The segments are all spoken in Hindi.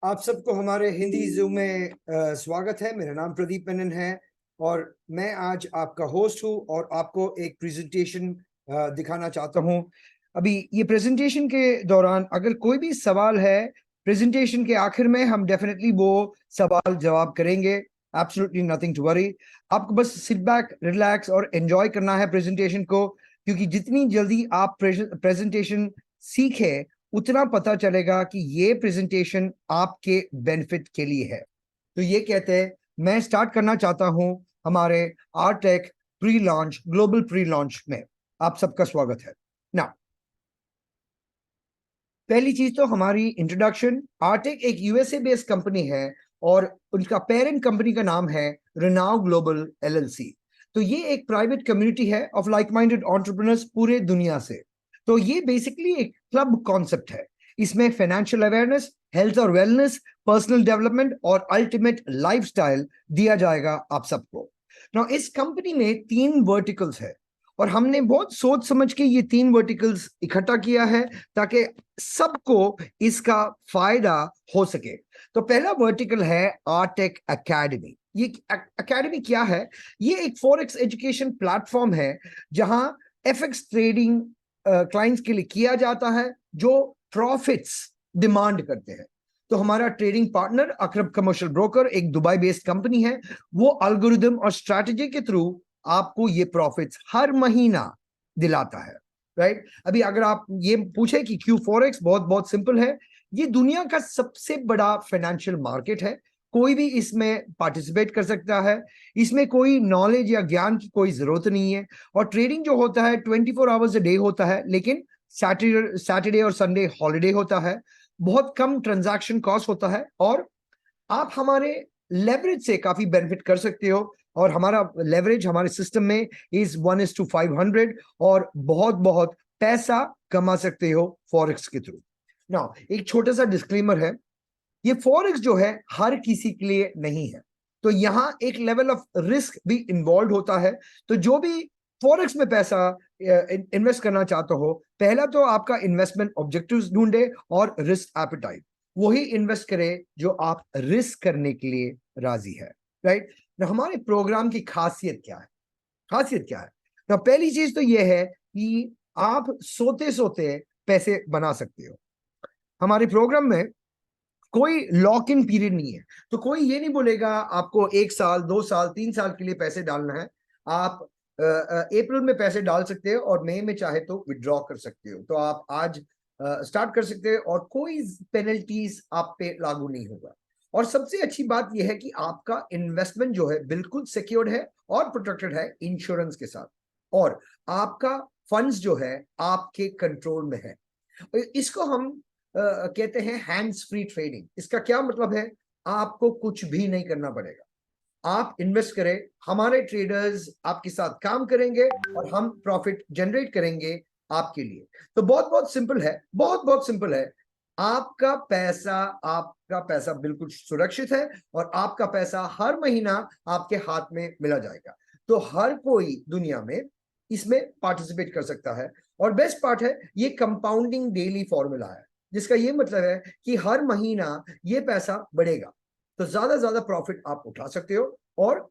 आप सबको हमारे हिंदी ज़ूम में स्वागत है। मेरा नाम प्रदीप मेनन है और मैं आज आपका होस्ट हूँ और आपको एक प्रेजेंटेशन दिखाना चाहता हूँ। अभी ये प्रेजेंटेशन के दौरान अगर कोई भी सवाल है, प्रेजेंटेशन के आखिर में हम डेफिनेटली वो सवाल जवाब करेंगे। Absolutely nothing to worry. आपको बस सिट बैक, रिलैक्स और एंजॉय करना है प्रेजेंटेशन को, क्योंकि जितनी जल्दी आप प्रेजेंटेशन सीखे उतना पता चलेगा कि ये प्रेजेंटेशन आपके बेनिफिट के लिए है। तो ये कहते हैं मैं स्टार्ट करना चाहता हूं हमारे आरटेक pre launch, global pre launch में आप सबका स्वागत है। ना, पहली चीज तो हमारी इंट्रोडक्शन। आरटेक एक यूएसए बेस्ड कंपनी है और उनका पेरेंट कंपनी का नाम है रेनाउ ग्लोबल एलएलसी। तो ये एक प्राइवेट कम्युनिटी है ऑफ लाइक माइंडेड एंटरप्रेन्योर्स पूरे दुनिया से। तो ये बेसिकली एक क्लब कॉन्सेप्ट है। इसमें फाइनेंशियल अवेयरनेस, हेल्थ और वेलनेस, पर्सनल डेवलपमेंट और अल्टीमेट लाइफस्टाइल दिया जाएगा आप सबको। ना, इस कंपनी में 3 वर्टिकल्स है और हमने बहुत सोच समझ के ये 3 वर्टिकल्स इकट्ठा किया है ताकि सबको इसका फायदा हो सके। तो पहला वर्टिकल है आरटेक एकेडमी। ये एकेडमी क्या है? ये एक फॉरेक्स एजुकेशन प्लेटफॉर्म है जहां एफएक्स ट्रेडिंग क्लाइंट्स के लिए किया जाता है जो प्रॉफिट्स डिमांड करते हैं। तो हमारा ट्रेडिंग पार्टनर अकरब कमर्शियल ब्रोकर एक दुबई बेस्ड कंपनी है। वो एल्गोरिदम और स्ट्रैटेजी के थ्रू आपको ये प्रॉफिट्स हर महीना दिलाता है। राइट? अभी अगर आप ये पूछे कि क्यों फॉरेक्स, बहुत बहुत सिंपल है। ये दुनिया का सबसे बड़ा फाइनेंशियल मार्केट है। कोई भी इसमें पार्टिसिपेट कर सकता है। इसमें कोई नॉलेज या ज्ञान की कोई जरूरत नहीं है। और ट्रेडिंग जो होता है 24 आवर्स अ डे होता है, लेकिन सैटरडे और संडे हॉलीडे होता है। बहुत कम ट्रांजैक्शन कॉस्ट होता है और आप हमारे लेवरेज से काफी बेनिफिट कर सकते हो। और हमारा लेवरेज हमारे सिस्टम में इज 1:500 और बहुत बहुत पैसा कमा सकते हो फॉरेक्स के थ्रू। ना, एक छोटा सा डिस्क्लेमर है, ये फॉरेक्स जो है हर किसी के लिए नहीं है। तो यहां एक लेवल ऑफ रिस्क भी इन्वॉल्व होता है। तो जो भी फॉरेक्स में पैसा इन्वेस्ट करना चाहते हो, पहला तो आपका इन्वेस्टमेंट ऑब्जेक्टिव्स ढूंढे और रिस्क एपेटाइट वही इन्वेस्ट करे जो आप रिस्क करने के लिए राजी है। राइट? हमारे प्रोग्राम की खासियत क्या है? खासियत क्या है? तो पहली चीज तो यह है कि आप सोते सोते पैसे बना सकते हो। हमारे प्रोग्राम में कोई लॉक इन पीरियड नहीं है। तो कोई ये नहीं बोलेगा आपको 1 साल, 2 साल, 3 साल के लिए पैसे डालना है। आप अप्रैल में पैसे डाल सकते हो और मई में चाहे तो विड्रॉ कर सकते हो। तो आप आज स्टार्ट कर सकते हो और कोई पेनल्टीज आप पे लागू नहीं होगा। और सबसे अच्छी बात यह है कि आपका इन्वेस्टमेंट जो है बिल्कुल सिक्योर्ड है और प्रोटेक्टेड है इंश्योरेंस के साथ। और आपका फंड्स जो है आपके कंट्रोल में है। इसको हम कहते हैं हैंड्स फ्री ट्रेडिंग। इसका क्या मतलब है? आपको कुछ भी नहीं करना पड़ेगा। आप इन्वेस्ट करें, हमारे ट्रेडर्स आपके साथ काम करेंगे और हम प्रॉफिट जनरेट करेंगे आपके लिए। तो बहुत बहुत सिंपल है, बहुत बहुत सिंपल है। आपका पैसा बिल्कुल सुरक्षित है और आपका पैसा हर महीना आपके हाथ में मिला जाएगा। तो हर कोई दुनिया में इसमें पार्टिसिपेट कर सकता है। और बेस्ट पार्ट है, ये कंपाउंडिंग डेली फॉर्मूला है, जिसका ये मतलब है कि हर महीना ये पैसा बढ़ेगा। तो ज्यादा प्रॉफिट आप उठा सकते हो। और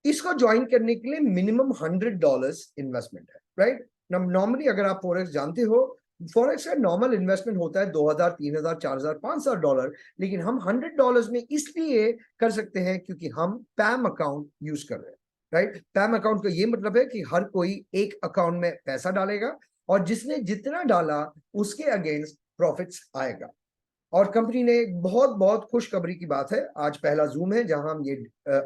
इसको ज्वाइन करने के लिए मिनिमम $100 इन्वेस्टमेंट है। राइट? नॉर्मली अगर आप फॉरेक्स जानते हो, फॉरेक्स का नॉर्मल इन्वेस्टमेंट होता है 2,000, 3,000, 4,000, $5,000। लेकिन हम $100 में इसलिए कर सकते हैं क्योंकि हम पैम अकाउंट यूज कर रहे हैं। राइट? पैम अकाउंट का ये मतलब है कि हर कोई एक अकाउंट में पैसा डालेगा और जिसने जितना डाला उसके अगेंस्ट प्रॉफिट्स आएगा। और कंपनी ने बहुत बहुत खुशखबरी की बात है, आज पहला जूम है जहां हम ये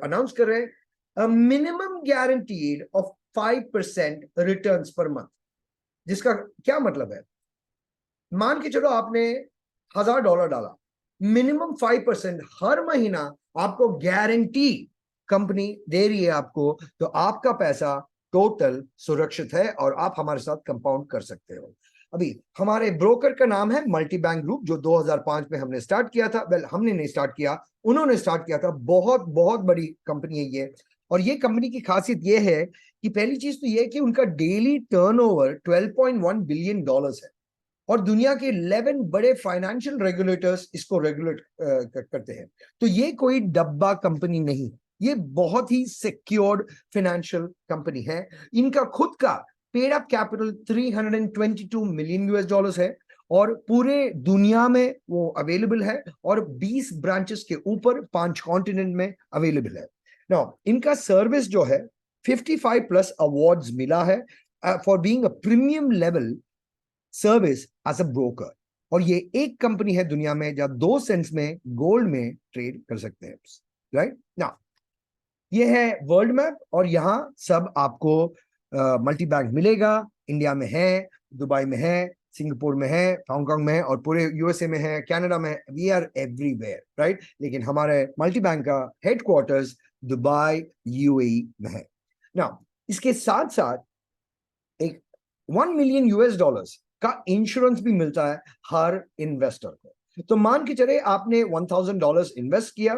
अनाउंस कर रहे हैं, minimum guaranteed of 5% returns per month. जिसका क्या मतलब है? मान के चलो आपने $1,000 डाला, मिनिमम 5% हर महीना आपको गारंटी कंपनी दे रही है आपको। तो आपका पैसा टोटल सुरक्षित है और आप हमारे साथ कंपाउंड कर सकते हो। अभी हमारे ब्रोकर का नाम है मल्टी बैंक ग्रुप, जो 2005 में हमने स्टार्ट किया था। वेल, हमने नहीं स्टार्ट किया, उन्होंने स्टार्ट किया था। बहुत बहुत बड़ी कंपनी है ये। और ये कंपनी की खासियत ये है कि पहली चीज तो ये है कि उनका डेली टर्नओवर $12.1 बिलियन है। और दुनिया के 11 बड़े फाइनेंशियल रेगुलेटर्स इसको रेगुलेट करते हैं। तो ये कोई डब्बा कंपनी नहीं, ये बहुत ही सिक्योर्ड फाइनेंशियल कंपनी है। इनका खुद का paid up capital 322 million US dollars है और पूरे दुनिया में वो अवेलेबल है और 20 ब्रांचेस के ऊपर 5 कॉन्टिनेंट में अवेलेबल है। नाउ इनका सर्विस जो है 55 प्लस अवार्ड्स मिला है for being a premium level service as a broker. और ये एक कंपनी है दुनिया में जहां 2 सेंट्स में गोल्ड में ट्रेड कर सकते हैं, राइट। नाउ ये है वर्ल्ड मैप और यहाँ सब आपको मल्टी बैंक मिलेगा। इंडिया में है, दुबई में है, सिंगापुर में है, हांगकांग में है और पूरे यूएसए में है, कनाडा में है। We are everywhere, right. लेकिन हमारे मल्टी बैंक का हेडक्वार्टर्स दुबई यूएई में है। नाउ इसके साथ साथ एक 1 मिलियन यूएस डॉलर्स का इंश्योरेंस भी मिलता है हर इन्वेस्टर को। तो मान के चले आपने $1000 इन्वेस्ट किया,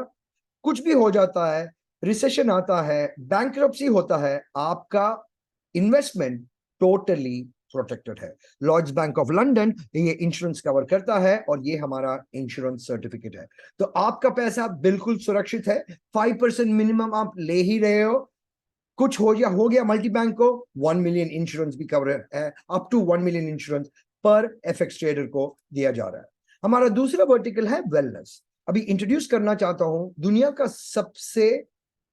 कुछ भी हो जाता है, रिसेशन आता है, बैंक्रप्सी होता है, आपका इन्वेस्टमेंट टोटली प्रोटेक्टेड है। लॉर्ड्स बैंक ऑफ लंदन ये इंश्योरेंस कवर करता है और ये हमारा इंश्योरेंस सर्टिफिकेट है। तो आपका पैसा बिल्कुल सुरक्षित है। 5% मिनिमम आप ले ही रहे हो। कुछ हो गया मल्टी बैंक को 1 मिलियन इंश्योरेंस भी कवर है, अप टू 1 मिलियन इंश्योरेंस पर एफएक्स ट्रेडर को दिया जा रहा है। हमारा दूसरा वर्टिकल है वेलनेस। अभी इंट्रोड्यूस करना चाहता हूं दुनिया का सबसे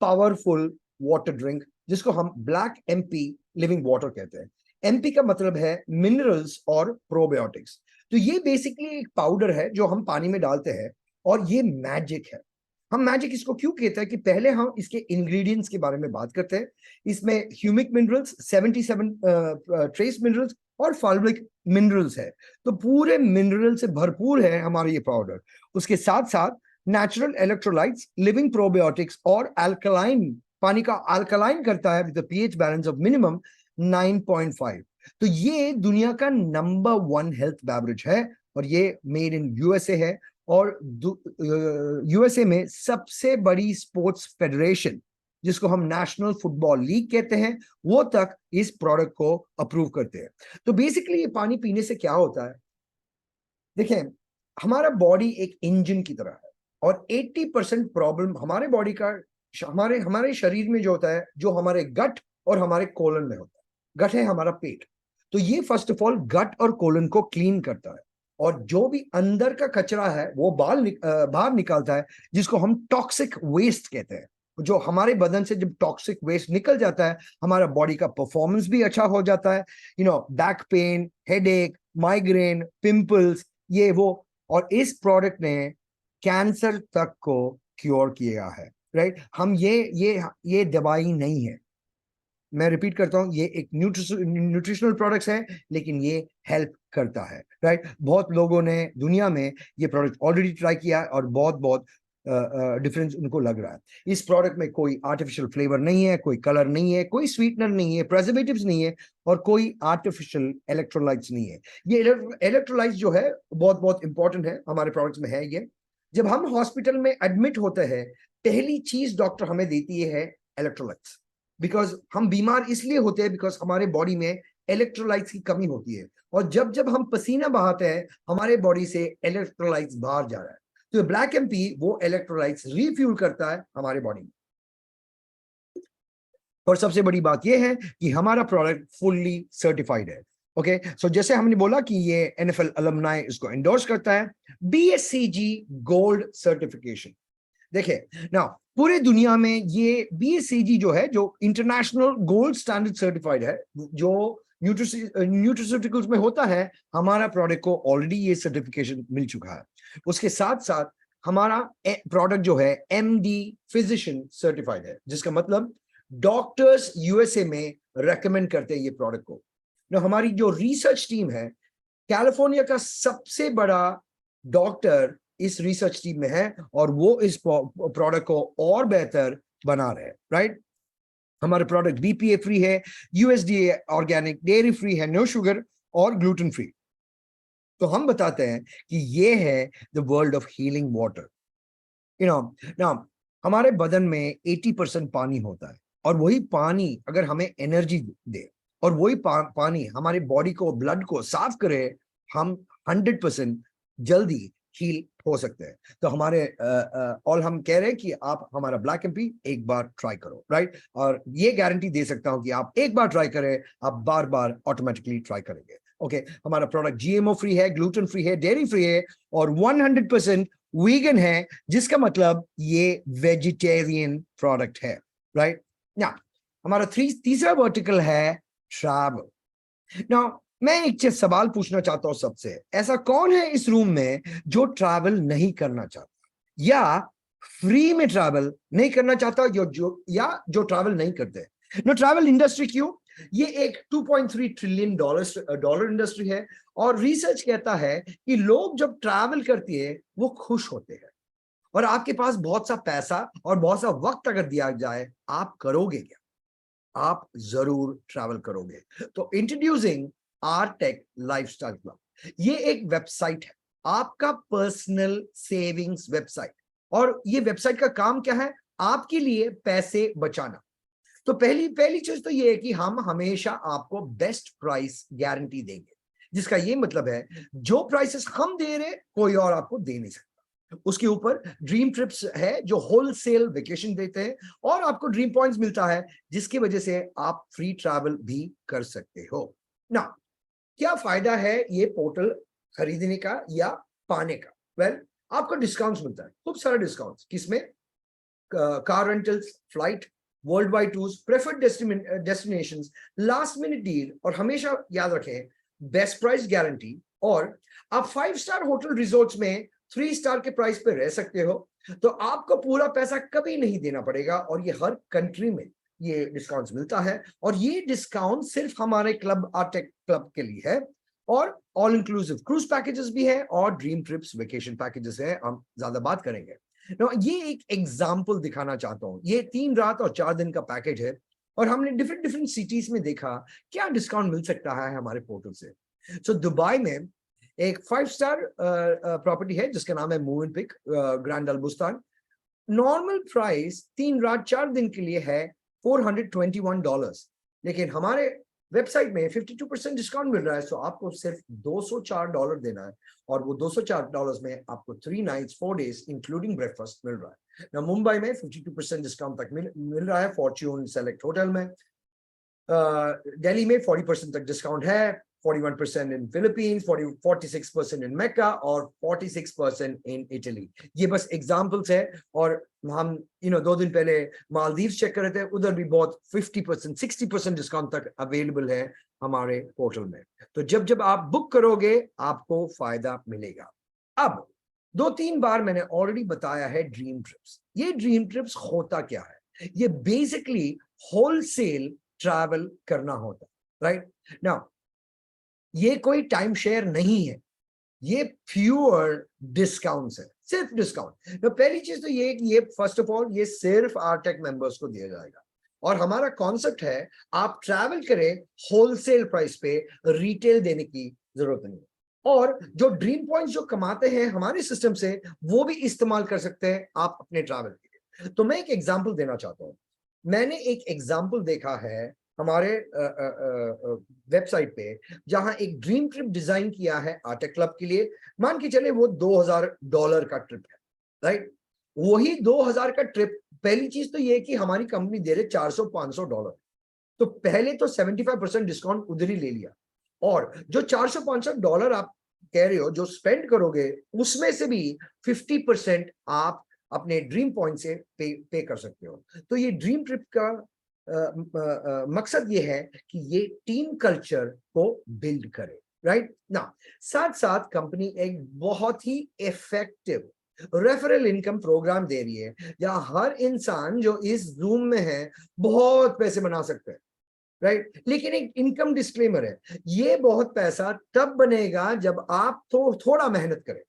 पावरफुल वाटर ड्रिंक जिसको हम ब्लैक एमपी लिविंग वाटर कहते हैं। एमपी का मतलब है मिनरल्स और प्रोबायोटिक्स। तो ये बेसिकली एक पाउडर है जो हम पानी में डालते हैं और ये मैजिक है। हम मैजिक इसको क्यों कहते हैं कि पहले हम इसके इंग्रेडिएंट्स के बारे में बात करते हैं। इसमें ह्यूमिक मिनरल्स 77 ट्रेस मिनरल्स और फॉल्विक मिनरल्स है। तो पूरे मिनरल से भरपूर है हमारा ये पाउडर। उसके साथ साथ नेचुरल इलेक्ट्रोलाइट्स, लिविंग प्रोबायोटिक्स और अल्कलाइन, पानी का अल्कलाइन करता है with pH balance of minimum 9.5। तो ये दुनिया का नंबर 1 हेल्थ बेवरेज है और ये मेड इन यूएसए है। और यूएसए में सबसे बड़ी स्पोर्ट्स फेडरेशन जिसको हम नेशनल फुटबॉल लीग कहते हैं वो तक इस प्रोडक्ट को अप्रूव करते हैं। तो बेसिकली ये पानी पीने से क्या होता है, देखें हमारा बॉडी एक इंजन की तरह है और 80% प्रॉब्लम हमारे बॉडी का हमारे शरीर में जो होता है, जो हमारे गट और हमारे कोलन में होता है। गट है हमारा पेट, तो ये फर्स्ट ऑफ ऑल गट और कोलन को क्लीन करता है और जो भी अंदर का कचरा है वो बाहर निकालता है जिसको हम टॉक्सिक वेस्ट कहते हैं। जो हमारे बदन से जब टॉक्सिक वेस्ट निकल जाता है हमारा बॉडी का परफॉर्मेंस भी अच्छा हो जाता है। Back pain, headache, migraine, pimples, ये वो। और इस प्रोडक्ट ने कैंसर तक को क्योर किया है, राइट। हम ये दवाई नहीं है, मैं रिपीट करता हूं, ये एक न्यूट्रिशनल प्रोडक्ट्स है लेकिन ये हेल्प करता है, राइट। बहुत लोगों ने दुनिया में ये प्रोडक्ट ऑलरेडी ट्राई किया है और बहुत डिफरेंस उनको लग रहा है। इस प्रोडक्ट में कोई आर्टिफिशियल फ्लेवर नहीं है, कोई कलर नहीं है, कोई स्वीटनर नहीं है, प्रिजर्वेटिव्स नहीं है और कोई आर्टिफिशियल इलेक्ट्रोलाइट्स नहीं है। ये इलेक्ट्रोलाइट्स जो है बहुत इंपॉर्टेंट है हमारे प्रोडक्ट्स में है ये। जब हम हॉस्पिटल में एडमिट होते हैं पहली चीज डॉक्टर हमें देती है इलेक्ट्रोलाइट्स। बिकॉज हम बीमार इसलिए होते हैं बिकॉज हमारे बॉडी में इलेक्ट्रोलाइट्स की कमी होती है और जब हम पसीना बहाते हैं हमारे बॉडी से इलेक्ट्रोलाइट्स बाहर जा रहा है। तो ब्लैक एमपी वो इलेक्ट्रोलाइट्स रिफ्यूल करता है हमारे बॉडी में। और सबसे बड़ी बात यह है कि हमारा प्रोडक्ट फुल्ली सर्टिफाइड है। ओके, सो जैसे हमने बोला कि ये एनएफएल अलुमनाई इसको एंडोर्स करता है, बीएससीजी गोल्ड सर्टिफिकेशन। देखिए नाउ पूरे दुनिया में ये बीएससीजी जो है, जो इंटरनेशनल गोल्ड स्टैंडर्ड सर्टिफाइड है, जो न्यूट्रिस्यूटिकल्स में होता है, हमारा प्रोडक्ट को ऑलरेडी ये सर्टिफिकेशन मिल चुका है। उसके साथ साथ हमारा प्रोडक्ट जो है एमडी फिजिशियन सर्टिफाइड है, जिसका मतलब डॉक्टर्स यूएसए में रेकमेंड करते हैं ये प्रोडक्ट को। ना हमारी जो रिसर्च टीम है, कैलिफोर्निया का सबसे बड़ा डॉक्टर इस रिसर्च टीम में है और वो इस प्रोडक्ट को और बेहतर बना रहे हैं, राइट। हमारे प्रोडक्ट बीपीए फ्री है, यूएसडीए ऑर्गेनिक, डेयरी फ्री है, नो शुगर और ग्लूटेन फ्री। तो हम बताते हैं कि ये है the world of healing water. ना हमारे बदन में 80% पानी होता है और वही पानी अगर हमें एनर्जी दे और वही पानी हमारे बॉडी को, ब्लड को साफ करे हम 100% जल्दी हील हो सकते हैं। तो हमारे और हम कह रहे हैं कि आप हमारा ब्लैक एमपी एक बार ट्राई करो, राइट? और ये गारंटी दे सकता हूं कि आप एक बार ट्राई करें, आप बार बार ऑटोमेटिकली ट्राई करेंगे। ओके, हमारा प्रोडक्ट जीएमओ फ्री है, ग्लूटेन फ्री है, डेयरी फ्री है और 100% वीगन है, जिसका मतलब ये वेजिटेरियन प्रोडक्ट है, राइट? ना हमारा तीसरा वर्टिकल है ट्रैवल। नाउ मैं एक चीज सवाल पूछना चाहता हूं सबसे, ऐसा कौन है इस रूम में जो ट्रैवल नहीं करना चाहता या फ्री में ट्रैवल नहीं करना चाहता, जो ट्रैवल नहीं करते? नो, ट्रैवल इंडस्ट्री क्यों? ये एक 2.3 ट्रिलियन डॉलर इंडस्ट्री है और रिसर्च कहता है कि लोग जब ट्रैवल करते हैं वो खुश होते हैं। और आपके पास बहुत सा पैसा और बहुत सा वक्त अगर दिया जाए, आप करोगे क्या? आप जरूर ट्रैवल करोगे। तो इंट्रोड्यूसिंग आरटेक लाइफस्टाइल क्लब, ये एक वेबसाइट है, आपका पर्सनल सेविंग्स वेबसाइट। और ये वेबसाइट का काम क्या है? आपके लिए पैसे बचाना। तो पहली पहली चीज तो ये है कि हम हमेशा आपको बेस्ट प्राइस गारंटी देंगे, जिसका ये मतलब है जो प्राइसेस हम दे रहे कोई और आपको दे नहीं सकता। उसके ऊपर ड्रीम ट्रिप्स है जो होलसेल वेकेशन देते हैं और आपको ड्रीम पॉइंट्स मिलता है, जिसकी वजह से आप फ्री ट्रैवल भी कर सकते हो ना। क्या फायदा है ये पोर्टल खरीदने का या पाने का? वेल, आपको डिस्काउंट्स मिलता है, खूब सारा डिस्काउंट्स। किसमें? Car rentals, flight, world wide tours, preferred destinations, last minute deal और हमेशा याद रखें बेस्ट प्राइस गारंटी। और आप 5 स्टार होटल रिजॉर्ट्स में 3 स्टार के प्राइस पे रह सकते हो, तो आपको पूरा पैसा कभी नहीं देना पड़ेगा। और ये हर कंट्री में ये डिस्काउंट्स मिलता है और ये डिस्काउंट सिर्फ हमारे क्लब, आरटेक क्लब के लिए है। और ऑल इंक्लूसिव क्रूज पैकेजेस भी है और ड्रीम ट्रिप्स वेकेशन पैकेजेस है, हम ज्यादा बात करेंगे। ये एक एग्जाम्पल दिखाना चाहता हूं, ये 3 रात और 4 दिन का पैकेज है और हमने डिफरेंट डिफरेंट सिटीज में देखा क्या डिस्काउंट मिल सकता है हमारे पोर्टल से। सो दुबई में एक 5 स्टार प्रॉपर्टी है जिसका नाम है मोवेनपिक ग्रैंड अल्बुस्तान। नॉर्मल प्राइस 3 रात 4 दिन के लिए है $421, लेकिन हमारे वेबसाइट में 52% डिस्काउंट मिल रहा है, तो आपको सिर्फ $204 देना है और वो $204 में आपको 3 नाइट्स 4 डेज इंक्लूडिंग ब्रेकफास्ट मिल रहा है ना। मुंबई में 52% डिस्काउंट तक मिल रहा है फॉर्च्यून सेलेक्ट होटल में। दिल्ली में 40% तक डिस्काउंट है, 41% इन फिलीपींस, 46% इन मक्का और 46% इन इटली। ये बस एग्जांपल्स है। और हम 2 दिन पहले मालदीव्स चेक कर रहे थे, उधर भी बहुत 50% 60% डिस्काउंट तक अवेलेबल है हमारे पोर्टल में। तो जब जब आप बुक करोगे आपको फायदा मिलेगा। अब 2-3 बार मैंने ऑलरेडी बताया है ड्रीम ट्रिप्स। ये ड्रीम ट्रिप्स होता क्या है? ये बेसिकली होलसेल ट्रैवल करना होता है, राइट? नाउ ये कोई टाइम शेयर नहीं है, ये प्योर डिस्काउंट्स है, सिर्फ डिस्काउंट। तो पहली चीज तो ये कि ये फर्स्ट ऑफ ऑल ये सिर्फ आरटेक मेंबर्स को दिया जाएगा और हमारा कॉन्सेप्ट है आप ट्रैवल करें होलसेल प्राइस पे, रिटेल देने की जरूरत नहीं। और जो ड्रीम पॉइंट्स जो कमाते हैं हमारे सिस्टम से, वो भी इस्तेमाल कर सकते हैं आप अपने ट्रैवल के लिए। तो मैं एक एग्जांपल देना चाहता हूं। मैंने एक एग्जांपल देखा है हमारे वेबसाइट पे, जहां एक ड्रीम ट्रिप डिजाइन किया है आरटेक क्लब के लिए। मान के चले वो $2000 का ट्रिप है, राइट? वही 2000 का ट्रिप, पहली चीज तो ये कि हमारी कंपनी दे रहे $400-500, तो पहले तो 75% डिस्काउंट उधर ही ले लिया। और जो $400-500 आप कह रहे हो जो स्पेंड करोगे, उसमें से भी 50% आप अपने ड्रीम पॉइंट से पे कर सकते हो। तो ये ड्रीम ट्रिप का मकसद ये है कि ये टीम कल्चर को बिल्ड करे, राइट ना। साथ साथ कंपनी एक बहुत ही इफेक्टिव रेफरल इनकम प्रोग्राम दे रही है, जहां हर इंसान जो इस रूम में है बहुत पैसे बना सकते हैं, राइट? लेकिन एक इनकम डिस्क्लेमर है, ये बहुत पैसा तब बनेगा जब आप थोड़ा मेहनत करें,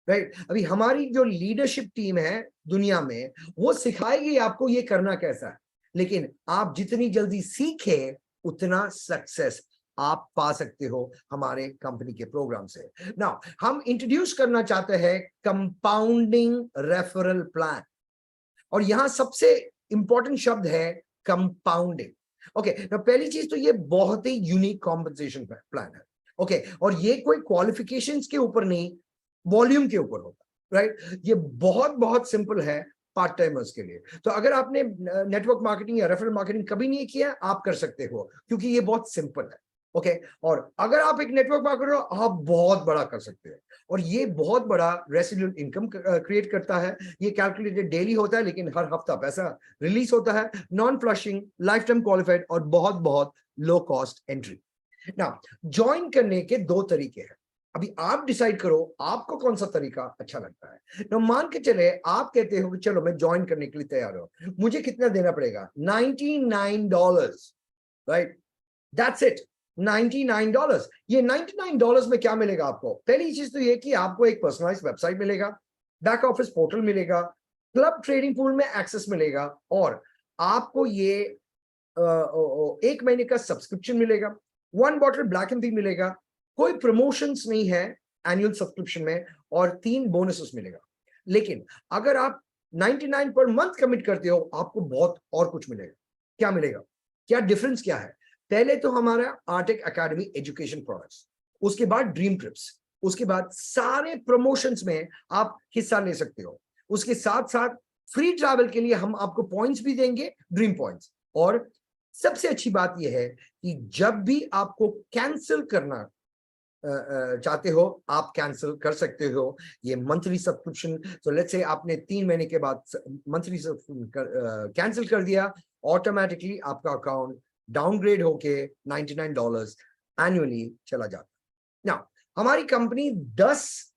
राइट? अभी हमारी जो लीडरशिप टीम है दुनिया में, वो सिखाएगी आपको ये करना कैसा है, लेकिन आप जितनी जल्दी सीखे उतना सक्सेस आप पा सकते हो हमारे कंपनी के प्रोग्राम से। नाउ हम इंट्रोड्यूस करना चाहते हैं कंपाउंडिंग रेफरल प्लान, और यहां सबसे इंपॉर्टेंट शब्द है कंपाउंडिंग। ओके, पहली चीज तो ये बहुत ही यूनिक कॉम्पनसेशन प्लान है। ओके और ये कोई क्वालिफिकेशंस के ऊपर नहीं, वॉल्यूम के ऊपर होता है, राइट। ये बहुत बहुत सिंपल है पार्ट टाइमर्स के लिए। तो अगर आपने नेटवर्क मार्केटिंग या रेफरल मार्केटिंग कभी नहीं किया, आप कर सकते हो, क्योंकि ये बहुत सिंपल है। ओके और अगर आप एक नेटवर्क मार्केटर हो, आप बहुत बड़ा कर सकते हो, और ये बहुत बड़ा रेसिडुअल इनकम क्रिएट करता है। ये कैलकुलेटेड डेली होता है, लेकिन हर हफ्ता पैसा रिलीज होता है, non flushing, life time qualified और बहुत बहुत लो कॉस्ट एंट्री। ना ज्वाइन करने के दो तरीके हैं, अभी आप डिसाइड करो आपको कौन सा तरीका अच्छा लगता है। तो मान के चले आप कहते हो कि चलो मैं ज्वाइन करने के लिए तैयार हूं, मुझे कितना देना पड़ेगा? $99, राइट, दैट्स इट, $99। ये $99 में क्या मिलेगा आपको? पहली चीज तो ये कि आपको एक पर्सनलाइज्ड वेबसाइट मिलेगा, बैक ऑफिस पोर्टल मिलेगा, क्लब ट्रेडिंग पूल में एक्सेस मिलेगा, और आपको ये एक महीने का सब्सक्रिप्शन मिलेगा, 1 बॉटल ब्लैक एंड टी मिलेगा, कोई प्रमोशंस नहीं है एनुअल सब्सक्रिप्शन में, और 3 बोनसेस मिलेगा। लेकिन अगर आप 99 पर मंथ कमिट करते हो, आपको बहुत और कुछ मिलेगा। क्या मिलेगा? क्या डिफरेंस क्या है? पहले तो हमारा आर्टेक एकेडमी एजुकेशन प्रोडक्ट्स, उसके बाद ड्रीम ट्रिप्स, उसके बाद सारे प्रमोशंस में आप हिस्सा ले सकते हो, उसके साथ साथ फ्री ट्रैवल के लिए हम आपको पॉइंट्स भी देंगे, ड्रीम पॉइंट्स। और सबसे अच्छी बात यह है कि जब भी आपको कैंसिल करना चाहते हो, आप कैंसिल कर सकते हो ये मंथली सब्सक्रिप्शन। तो लेट्स से आपने 3 महीने के बाद मंथली कैंसिल कर दिया, ऑटोमेटिकली आपका अकाउंट डाउनग्रेड होके $99 एनुअली चला जाता। नाउ हमारी company 10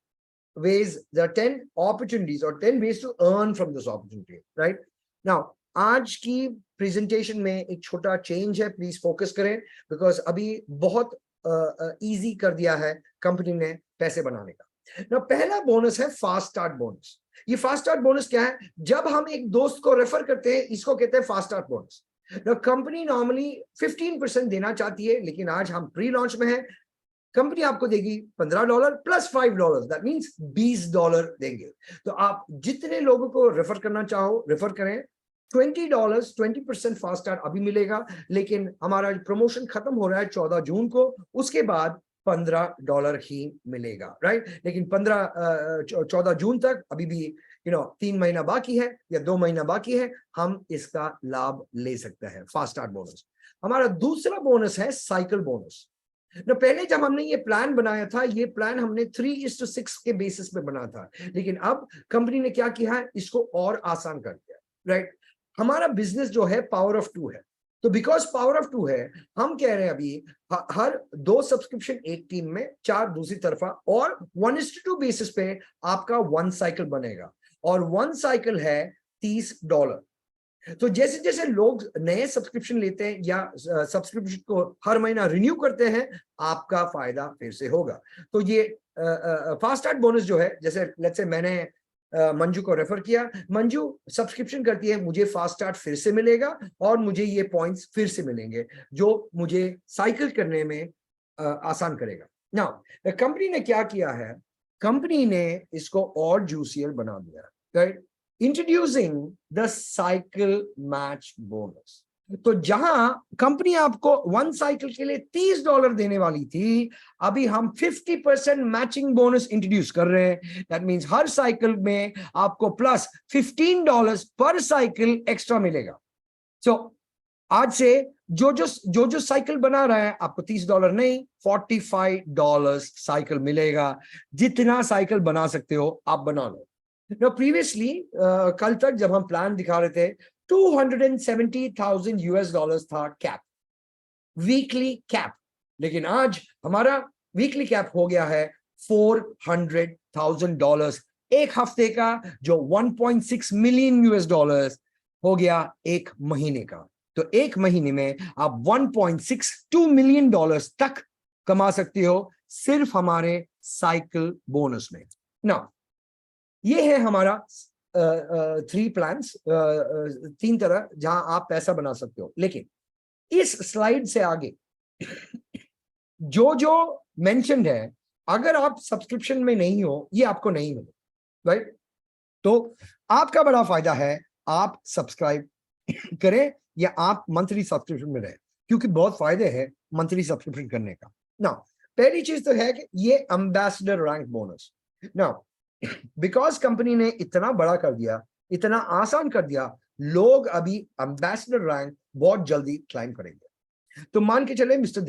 ways, there are 10 opportunities or 10 ways to earn from this opportunity, right? Now आज की प्रेजेंटेशन में एक छोटा चेंज है, प्लीज फोकस करें, बिकॉज अभी बहुत इजी कर दिया है कंपनी ने पैसे बनाने का। ना पहला बोनस है फास्ट स्टार्ट बोनस। ये फास्ट स्टार्ट बोनस क्या है? जब हम एक दोस्त को रेफर करते हैं, इसको कहते हैं फास्ट स्टार्ट बोनस। ना कंपनी नॉर्मली 15% देना चाहती है, लेकिन आज हम प्री लॉन्च में है, कंपनी आपको देगी $15 प्लस $5, दैट मींस $20 देंगे। तो आप जितने लोगों को रेफर करना चाहो रेफर करें। $20, 20% फास्ट स्टार्ट अभी मिलेगा, लेकिन हमारा प्रमोशन खत्म हो रहा है 14 जून को, उसके बाद $15 ही मिलेगा, राइट। लेकिन 14 जून तक अभी भी 3 महीना बाकी है या 2 महीना बाकी है, हम इसका लाभ ले सकते हैं, फास्ट स्टार्ट बोनस। हमारा दूसरा बोनस है साइकिल बोनस। ना पहले जब हमने ये प्लान बनाया था, ये प्लान हमने 3:6 के बेसिस पे बना था, लेकिन अब कंपनी ने क्या किया है, इसको और आसान कर दिया, राइट। हमारा बिजनेस जो है पावर ऑफ 2 है, तो बिकॉज पावर ऑफ 2 है, हम कह रहे हैं अभी हर 2 सब्सक्रिप्शन एक टीम में, 4 दूसरी तरफा, और 1:2 बेसिस पे आपका 1 साइकिल बनेगा, और 1 साइकिल है $30। तो जैसे जैसे लोग नए सब्सक्रिप्शन लेते हैं या सब्सक्रिप्शन को हर महीना रिन्यू करते हैं, आपका फायदा फिर से होगा। तो ये फास्ट स्टार्ट बोनस जो है, जैसे लेट्स से मैंने मंजू को रेफर किया, मंजू सब्सक्रिप्शन करती है, मुझे फास्ट स्टार्ट फिर से मिलेगा, और मुझे ये पॉइंट्स फिर से मिलेंगे, जो मुझे साइकिल करने में आसान करेगा। नाउ कंपनी ने क्या किया है, कंपनी ने इसको और जूसियर बना दिया, right. Introducing the cycle match bonus. तो जहां कंपनी आपको 1 साइकिल के लिए $30 देने वाली थी, अभी हम 50% मैचिंग बोनस इंट्रोड्यूस कर रहे हैं। दैट मींस हर साइकिल में आपको प्लस $15 पर साइकिल एक्स्ट्रा मिलेगा। सो आज से जो साइकिल बना रहा है, आपको $30 नहीं, $45 साइकिल मिलेगा। जितना साइकिल बना सकते हो आप बना लो। Now previously, कल तक जब हम प्लान दिखा रहे थे, $270,000 था कैप, वीकली कैप, लेकिन आज हमारा वीकली कैप हो गया है $400,000 एक हफ्ते का, जो $1.6 मिलियन हो गया एक महीने का। तो एक महीने में आप $1.62 मिलियन तक कमा सकते हो सिर्फ हमारे साइकिल बोनस में। ना ये है हमारा 3 प्लान्स, 3 तरह जहां आप पैसा बना सकते हो। लेकिन इस स्लाइड से आगे जो मेंशन्ड है, अगर आप सब्सक्रिप्शन में नहीं हो, ये आपको नहीं मिले, राइट। तो आपका बड़ा फायदा है, आप सब्सक्राइब करें या आप मंथली सब्सक्रिप्शन में रहें, क्योंकि बहुत फायदे हैं मंथली सब्सक्रिप्शन करने का। ना पहली चीज तो है कि ये ambassador rank bonus. Now because company ने इतना बड़ा कर दिया, इतना आसान कर दिया, लोग अभी एम्बेसडर रैंक बहुत जल्दी क्लाइम करेंगे। तो मान के चले मिस्टर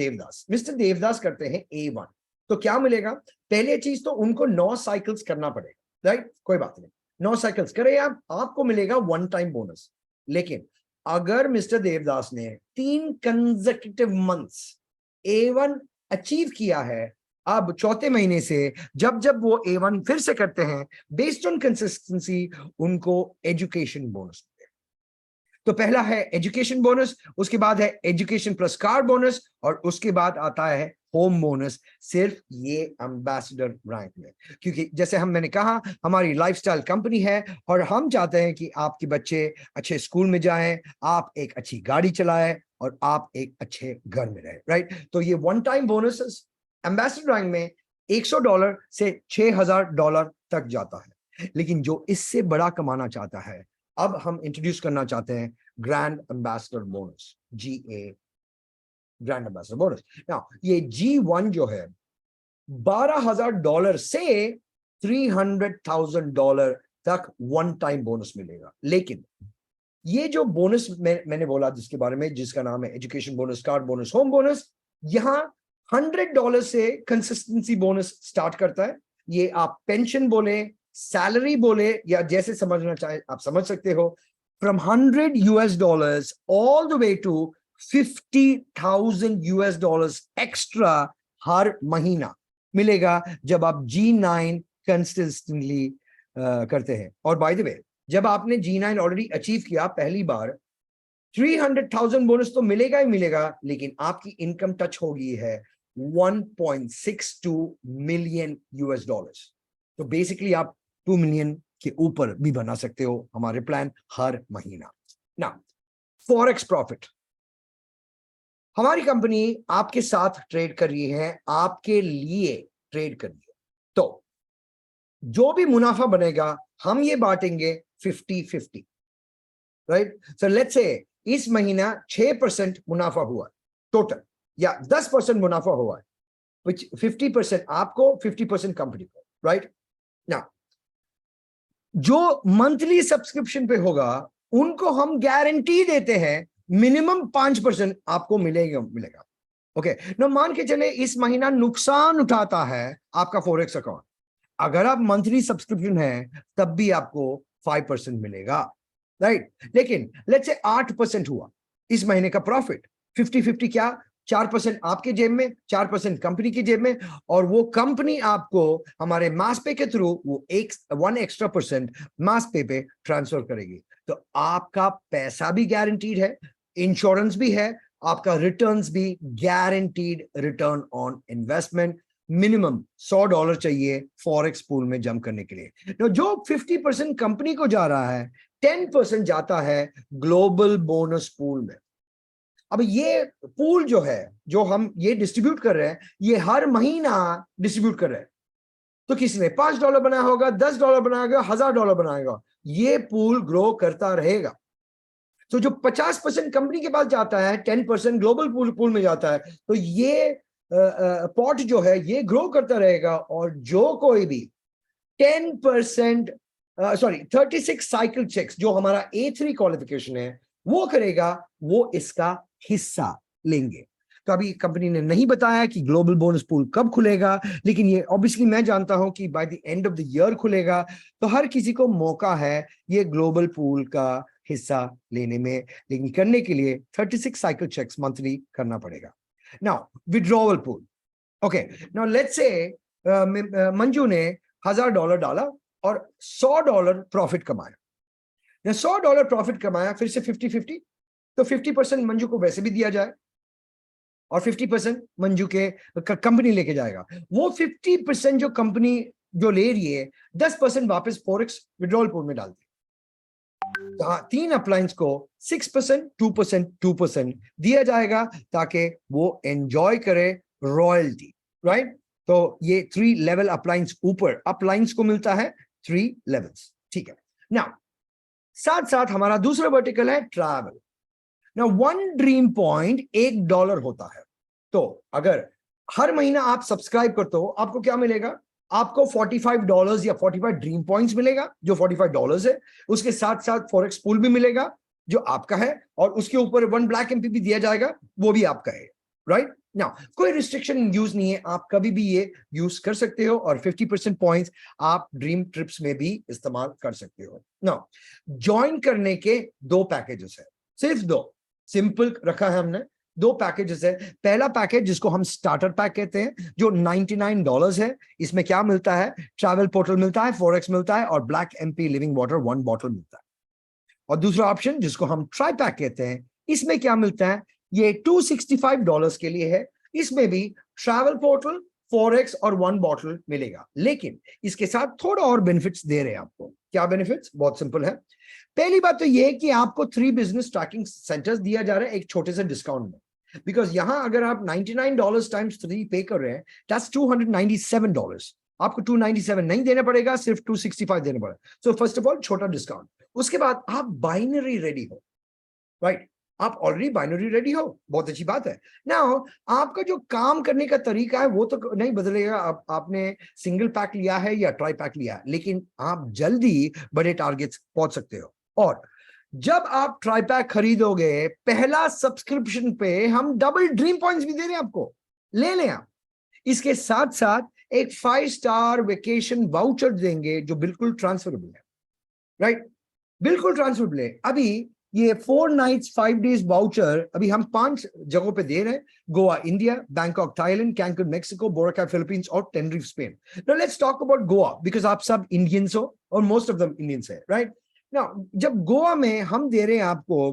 देवदास करते हैं A1, तो क्या मिलेगा? पहले चीज तो उनको 9 साइकिल्स करना पड़ेगा, राइट? कोई बात नहीं, 9 साइकिल्स करे आप, आपको मिलेगा 1 टाइम बोनस। लेकिन अगर मिस्टर देवदास ने 3 कंसेक्यूटिव मंथ्स A1 अचीव किया है, अब चौथे महीने से जब जब वो A1 फिर से करते हैं, बेस्ड ऑन कंसिस्टेंसी उनको एजुकेशन बोनस। तो पहला है एजुकेशन बोनस, उसके बाद है एजुकेशन प्लस कार बोनस, और उसके बाद आता है होम बोनस, सिर्फ ये एम्बेसडर रैंक में। क्योंकि जैसे मैंने कहा, हमारी लाइफस्टाइल कंपनी है और हम चाहते हैं कि आपके बच्चे अच्छे स्कूल में जाएं, आप एक अच्छी गाड़ी चलाएं और आप एक अच्छे घर में रहें, राइट? तो ये 1 टाइम बोनस एम्बेसडर रैंक में $100 से $6,000 तक जाता है। लेकिन जो इससे बड़ा कमाना चाहता है, अब हम इंट्रोड्यूस करना चाहते हैं grand ambassador bonus, GA, grand ambassador bonus. Now ये G1 जो है $12,000 से $300,000 तक 1 टाइम बोनस मिलेगा। लेकिन ये जो बोनस मैंने बोला, जिसके बारे में, जिसका नाम है education bonus, car bonus, home bonus, यहां $100 से कंसिस्टेंसी बोनस स्टार्ट करता है। ये आप पेंशन बोले, सैलरी बोले, या जैसे समझना चाहे आप समझ सकते हो। From $100 all the way to $50,000 extra हर महीना मिलेगा जब आप G9 कंसिस्टेंटली करते हैं। और बाय द वे, जब आपने G9 ऑलरेडी अचीव किया पहली बार, 300,000 बोनस तो मिलेगा ही मिलेगा, लेकिन आपकी इनकम टच होगी है $1.62 मिलियन। तो बेसिकली आप 2 मिलियन के ऊपर भी बना सकते हो हमारे प्लान हर महीना। ना फॉरेक्स प्रॉफिट, हमारी कंपनी आपके साथ ट्रेड कर रही है, आपके लिए ट्रेड कर रही है, तो जो भी मुनाफा बनेगा हम ये बांटेंगे 50-50, राइट? सो लेट्स से इस महीना 6% मुनाफा हुआ टोटल, या 10% मुनाफा हुआ है, which 50% आपको, 50% कंपनी को, राइट? ना जो मंथली सब्सक्रिप्शन पे होगा उनको हम गारंटी देते हैं मिनिमम 5% आपको मिलेगा। ओके ना, मान के चले इस महीना नुकसान उठाता है आपका फॉरेक्स अकाउंट, अगर आप मंथली सब्सक्रिप्शन है तब भी आपको 5% मिलेगा, राइट? लेकिन लेट्स से 8% हुआ इस महीने का प्रॉफिट, 50-50 क्या? 4% आपके जेब में, 4% कंपनी की जेब में, और वो कंपनी आपको हमारे मास पे के थ्रू वो 1 एक्स्ट्रा % मास पे ट्रांसफर करेगी। तो आपका पैसा भी गारंटीड है, इंश्योरेंस भी है, आपका रिटर्न्स भी guaranteed return on investment. Minimum $100 चाहिए फॉरेक्स पूल में जंप करने के लिए। तो जो 50% कंपनी को जा रहा है, 10% जाता है ग्लोबल बोनस पूल में। अब ये पूल जो है, जो हम ये डिस्ट्रीब्यूट कर रहे हैं, ये हर महीना डिस्ट्रीब्यूट कर रहे हैं। तो किसी ने $5 बनाया होगा, $10 बनाएगा, $1,000 बनाएगा, ये पूल ग्रो करता रहेगा। तो जो 50% कंपनी के पास जाता है, 10% ग्लोबल पूल में जाता है, तो ये पॉट जो है ये ग्रो करता रहेगा। और जो कोई भी 36 साइकिल चेक्स जो हमारा A3 क्वालिफिकेशन है वो करेगा, वो इसका हिस्सा लेंगे। तो अभी कंपनी ने नहीं बताया कि ग्लोबल बोनस पूल कब खुलेगा, लेकिन ये ऑब्वियसली मैं जानता हूं कि by the end of the year खुलेगा। तो हर किसी को मौका है ये ग्लोबल पूल का हिस्सा लेने में, लेकिन करने के लिए 36 साइकिल चेक्स मंथली करना पड़ेगा। Now withdrawal pool, okay, now let's say Manju ने $1,000 डाला और $100 प्रॉफिट कमाया। $100 प्रॉफिट कमाया, फिर से 50-50, तो 50% मंजू को वैसे भी दिया जाए और 50% मंजू के कंपनी लेके जाएगा। वो 50% जो कंपनी जो ले रही है, 10% वापस फॉरेक्स विड्रॉल पूल में डालती है। हाँ, 3 अप्लायंस को 6%, 2%, 2% दिया जाएगा ताकि वो एंजॉय करे रॉयल्टी, राइट? तो ये 3 लेवल अप्लायंस, ऊपर अप्लायंस को मिलता है 3 लेवल्स, ठीक है ना। साथ साथ हमारा दूसरा वर्टिकल है ट्रैवल। ना 1 ड्रीम पॉइंट $1 होता है। तो अगर हर महीना आप सब्सक्राइब करते हो, आपको क्या मिलेगा? आपको $45 या 45 ड्रीम पॉइंट्स मिलेगा, जो $45 है। उसके साथ साथ फॉरेक्स पूल भी मिलेगा जो आपका है, और उसके ऊपर 1 ब्लैक एमपी भी दिया जाएगा, वो भी आपका है, राइट? नाउ कोई रिस्ट्रिक्शन यूज नहीं है, आप कभी भी ये यूज कर सकते हो, और 50% पॉइंट्स आप ड्रीम ट्रिप्स में भी इस्तेमाल कर सकते हो। नाउ ज्वाइन करने के 2 पैकेजेस है, सिर्फ 2, सिंपल रखा है हमने। 2 पैकेजेस है। पहला पैकेज जिसको हम स्टार्टर पैक कहते हैं, जो $99 है। इसमें क्या मिलता है? ट्रैवल पोर्टल मिलता है, फॉरेक्स मिलता है, और black MP living water 1 bottle मिलता है। और दूसरा ऑप्शन जिसको हम ट्राई पैक कहते हैं, इसमें क्या मिलता है? ये $265 के लिए है। इसमें भी ट्रैवल पोर्टल, फॉरेक्स और 1 बॉटल मिलेगा, लेकिन इसके साथ थोड़ा और बेनिफिट्स दे रहे हैं आपको। क्या बेनिफिट्स? बहुत सिंपल है। पहली बात तो ये कि आपको 3 बिजनेस ट्रैकिंग सेंटर्स दिया जा रहा है एक छोटे से डिस्काउंट में, बिकॉज यहां अगर आप $99 टाइम्स 3 पे कर रहे हैं, दैट्स $297। आपको 297 नहीं देना पड़ेगा, सिर्फ 265 देना पड़ेगा। सो फर्स्ट ऑफ ऑल छोटा डिस्काउंट। उसके बाद आप बाइनरी रेडी हो, राइट? आप ऑलरेडी बाइनरी रेडी हो, बहुत अच्छी बात है। नाउ आपका जो काम करने का तरीका है वो तो नहीं बदलेगा। आपने सिंगल पैक लिया है या ट्राई पैक लिया है, लेकिन आप जल्दी बड़े टारगेट्स पहुंच सकते हो। और जब आप ट्राई पैक खरीदोगे, पहला सब्सक्रिप्शन पे हम डबल ड्रीम पॉइंट्स भी दे रहे हैं आपको, ले लें आप। इसके साथ साथ एक 5 स्टार वेकेशन वाउचर देंगे जो बिल्कुल ट्रांसफरेबल है, राइट? बिल्कुल ट्रांसफरेबल है। अभी ये 4 नाइट्स 5 डेज वाउचर अभी हम 5 जगहों पे दे रहे हैं: Goa India, Bangkok Thailand, Cancun Mexico, Boracay Philippines और Tenerife Spain. Now let's talk about Goa, because आप सब इंडियंस हो और मोस्ट ऑफ देम इंडियंस है, राइट? नाउ जब गोवा में हम दे रहे हैं आपको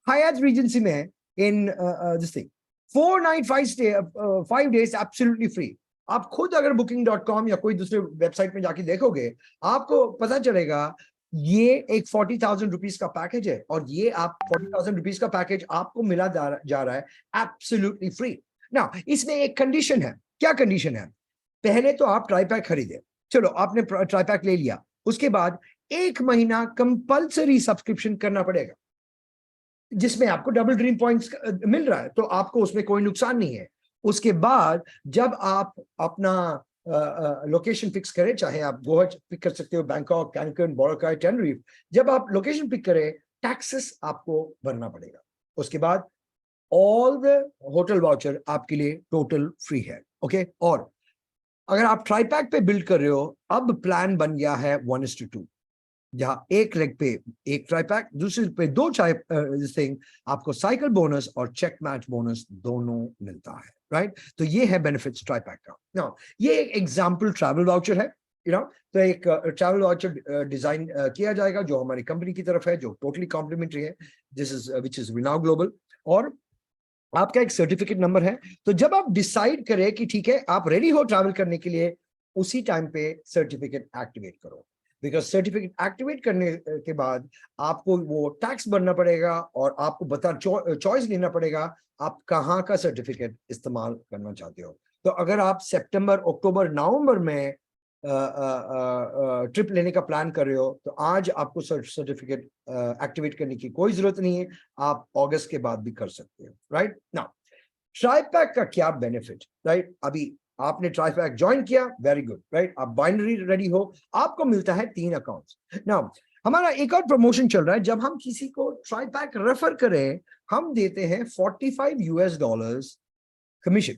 हायात रीजेंसी में in this thing 4 night 5 days absolutely free. आप खुद अगर booking.com या कोई दूसरे वेबसाइट में जाके देखोगे, आपको पता चलेगा ये एक 40,000 रुपीज का पैकेज है, और ये आप 40,000 रुपीज का पैकेज आपको मिला जा रहा है एब्सोल्युटली फ्री। ना इसमें एक कंडीशन है। क्या कंडीशन है? पहले तो आप ट्राई पैक खरीदे, चलो आपने ट्राई पैक ले लिया, उसके बाद 1 महीना कंपल्सरी सब्सक्रिप्शन करना पड़ेगा, जिसमें आपको डबल ड्रीम पॉइंट्स मिल रहा है, तो आपको उसमें कोई नुकसान नहीं है। उसके बाद जब आप अपना लोकेशन फिक्स करें, चाहे आप गोवा पिक कर सकते हो, बैंकॉक, कैंकुन, बोराका, टेनरिफ, जब आप लोकेशन पिक करें, टैक्सेस आपको भरना पड़ेगा। उसके बाद ऑल द होटल वाउचर आपके लिए टोटल फ्री है, ओके? और अगर आप ट्राई पैक पे बिल्ड कर रहे हो, अब प्लान बन गया है 1:2, जहां एक लेग पे एक ट्राई पैक, दूसरे पे 2 थिंग, आपको साइकिल बोनस और चेक मैच बोनस दोनों मिलता है, राइट? तो ये है बेनिफिट्स ट्राई पैक का। नाउ ये एक एग्जांपल ट्रैवल वाउचर है, तो एक ट्रैवल वाउचर डिजाइन किया जाएगा जो हमारी कंपनी की तरफ है, जो टोटली कॉम्प्लीमेंट्री है, विच इज रिनाउ ग्लोबल। और आपका एक सर्टिफिकेट नंबर है, तो जब आप डिसाइड करें कि ठीक है आप रेडी हो ट्रैवल करने के लिए, उसी टाइम पे सर्टिफिकेट एक्टिवेट करो, बिकॉज सर्टिफिकेट एक्टिवेट करने के बाद आपको वो टैक्स भरना पड़ेगा, और आपको चॉइस लेना पड़ेगा आप कहाँ का सर्टिफिकेट इस्तेमाल करना चाहते हो। तो अगर आप सितंबर, अक्टूबर, नवंबर में ट्रिप लेने का प्लान कर रहे हो, तो आज आपको सर्टिफिकेट एक्टिवेट करने की कोई जरूरत नहीं है, आप अगस्त के बाद भी कर सकते हो, राइट? नाउ ट्राई पैक का क्या बेनिफिट, राइट? अभी आपने ट्राई पैक ज्वाइन किया, वेरी गुड, राइट? आप बाइनरी रेडी हो, आपको मिलता है 3 अकाउंट्स। नाउ हमारा एक और प्रमोशन चल रहा है, जब हम किसी को ट्राई पैक रेफर करें, हम देते हैं $45 कमीशन,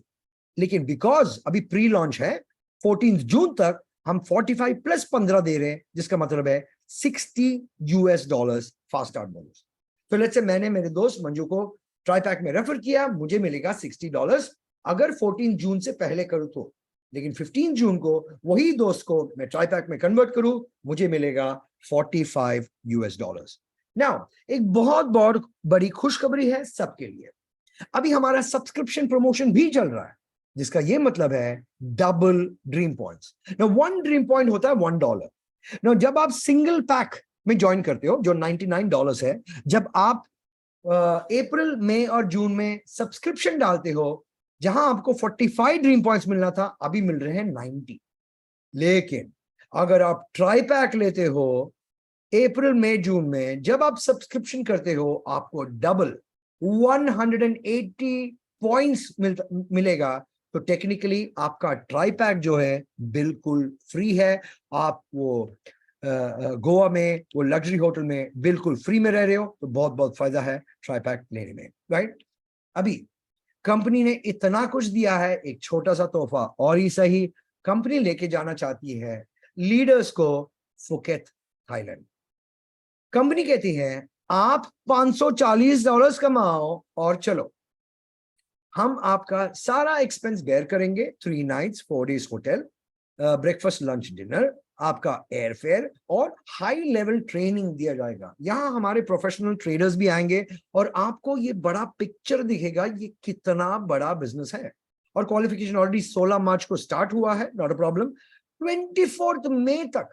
लेकिन बिकॉज अभी प्री लॉन्च है 14 जून तक, हम 45 प्लस 15 दे रहे हैं, जिसका मतलब है $60 फास्ट स्टार्ट बोनस। तो लेट्स से मैंने मेरे दोस्त मंजू को ट्राई पैक में रेफर किया, मुझे मिलेगा $60 अगर 14 जून से पहले करूं तो, लेकिन 15 जून को वही दोस्त को मैं ट्राई पैक में कन्वर्ट करूं, मुझे मिलेगा $45। नाउ एक बहुत बड़ी खुशखबरी है सबके लिए, अभी हमारा सब्सक्रिप्शन प्रमोशन भी चल रहा है, जिसका ये मतलब है डबल ड्रीम पॉइंट्स। ना 1 ड्रीम पॉइंट होता है $1। ना जब आप सिंगल पैक में ज्वाइन करते हो जो $99 है, जब आप अप्रैल, मई और जून में सब्सक्रिप्शन डालते हो, जहां आपको 45 ड्रीम पॉइंट्स मिलना था, अभी मिल रहे हैं 90। लेकिन अगर आप ट्राई पैक लेते हो अप्रैल, मई, जून में, जब आप सब्सक्रिप्शन करते हो, आपको डबल 180 पॉइंट्स मिलेगा, तो टेक्निकली आपका ट्राई पैक जो है बिल्कुल फ्री है। आप वो गोवा में वो लग्जरी होटल में बिल्कुल फ्री में रह रहे हो, तो बहुत बहुत फायदा है ट्राई पैक लेने में, राइट। अभी कंपनी ने इतना कुछ दिया है, एक छोटा सा तोहफा और ही सही, कंपनी लेके जाना चाहती है लीडर्स को फुकेत, थाईलैंड। कंपनी कहती है आप $540 कमाओ और चलो, हम आपका सारा एक्सपेंस बेयर करेंगे, 3 nights 4 days hotel, breakfast lunch dinner, आपका एयर फेयर और हाई लेवल ट्रेनिंग दिया जाएगा। यहाँ हमारे प्रोफेशनल ट्रेडर्स भी आएंगे और आपको ये बड़ा पिक्चर दिखेगा ये कितना बड़ा बिजनेस है। और क्वालिफिकेशन ऑलरेडी 16 मार्च को स्टार्ट हुआ है, नॉट अ प्रॉब्लम। 24 मई तक,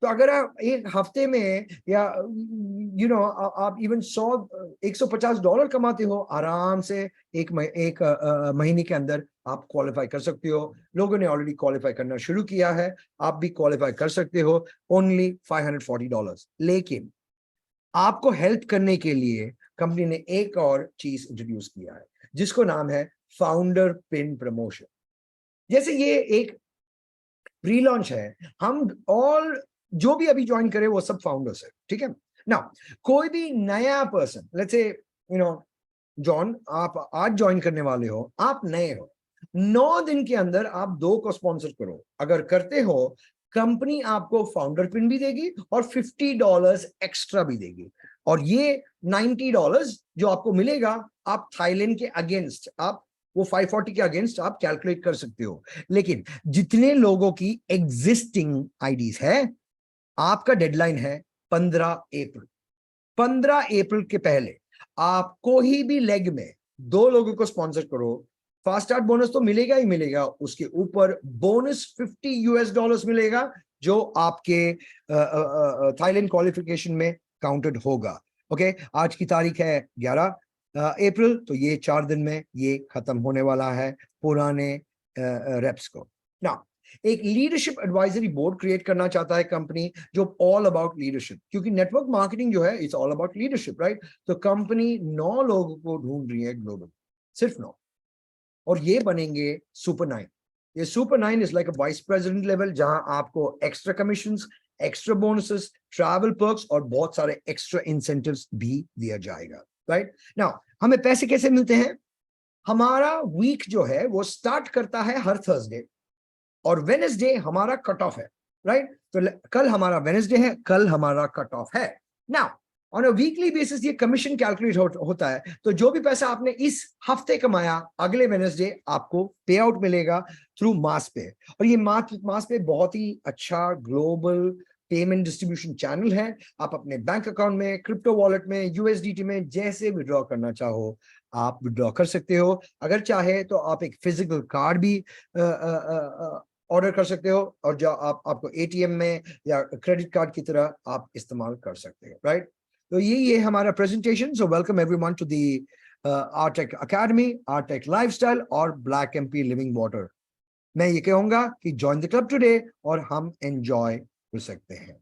तो अगर आप एक हफ्ते में या आप इवन $150 कमाते हो आराम से, एक महीने के अंदर आप क्वालिफाई कर सकते हो। लोगों ने ऑलरेडी क्वालिफाई करना शुरू किया है, आप भी क्वालिफाई कर सकते हो, ओनली $540। लेकिन आपको हेल्प करने के लिए कंपनी ने एक और चीज इंट्रोड्यूस किया है जिसको नाम है फाउंडर पिन प्रमोशन। जैसे ये एक प्री लॉन्च है, हम ऑल जो भी अभी ज्वाइन करे वो सब फाउंडर्स है, ठीक है ना। कोई भी नया पर्सन, लेट्स से जॉन आप आज ज्वाइन करने वाले हो, आप नए हो, 9 दिन के अंदर आप 2 को स्पॉन्सर करो, अगर करते हो कंपनी आपको फाउंडर पिन भी देगी और $50 एक्स्ट्रा भी देगी। और ये $90 जो आपको मिलेगा, आप थाईलैंड के अगेंस्ट आप वो 540 के अगेंस्ट आप कैलकुलेट कर सकते हो। लेकिन जितने लोगों की एग्जिस्टिंग आईडीज है, आपका डेडलाइन है 15 अप्रैल। 15 अप्रैल के पहले आप कोई भी लेग में 2 लोगों को स्पॉन्सर करो, फास्ट स्टार्ट बोनस तो मिलेगा ही मिलेगा, उसके ऊपर बोनस $50 मिलेगा जो आपके थाईलैंड क्वालिफिकेशन में काउंटेड होगा। ओके, आज की तारीख है 11 अप्रैल, तो ये 4 दिन में ये खत्म होने वाला है पुराने रेप्स को ना। एक लीडरशिप एडवाइजरी बोर्ड क्रिएट करना चाहता है कंपनी, जो ऑल अबाउट लीडरशिप, क्योंकि नेटवर्क मार्केटिंग जो है it's all about leadership, right. तो कंपनी 9 लोगों को ढूंढ रही है ग्लोबल, सिर्फ 9, और ये बनेंगे सुपर 9। ये super 9 is like a vice president level, जहां आपको extra commissions, extra bonuses, travel perks और बहुत सारे एक्स्ट्रा इंसेंटिव्स भी दिया जाएगा, राइट। नाउ हमें पैसे कैसे मिलते हैं? हमारा वीक जो है वो स्टार्ट करता है हर थर्सडे, और वेनेसडे हमारा कट ऑफ है, राइट। तो कल हमारा वेनेसडे है, कल हमारा कट ऑफ है। Now on a weekly basis ये कमीशन कैलकुलेट होता है, तो जो भी पैसा आपने इस हफ्ते कमाया, अगले वेनेसडे आपको पे आउट मिलेगा थ्रू मास पे। और ये मास पे बहुत ही अच्छा ग्लोबल पेमेंट डिस्ट्रीब्यूशन चैनल है। आप अपने बैंक अकाउंट में, क्रिप्टो वॉलेट में, यूएसडीटी में जैसे विड्रॉ करना चाहो आप विड्रॉ कर सकते हो। अगर चाहे तो आप एक फिजिकल कार्ड भी ऑर्डर कर सकते हो, और जो आपको एटीएम में या क्रेडिट कार्ड की तरह आप इस्तेमाल कर सकते हो, राइट। तो ये हमारा presentation. So welcome everyone to the Artech academy, Artech lifestyle और ब्लैक एमपी लिविंग वाटर। मैं ये कहूंगा कि ज्वाइन द क्लब टुडे और हम एंजॉय कर सकते हैं।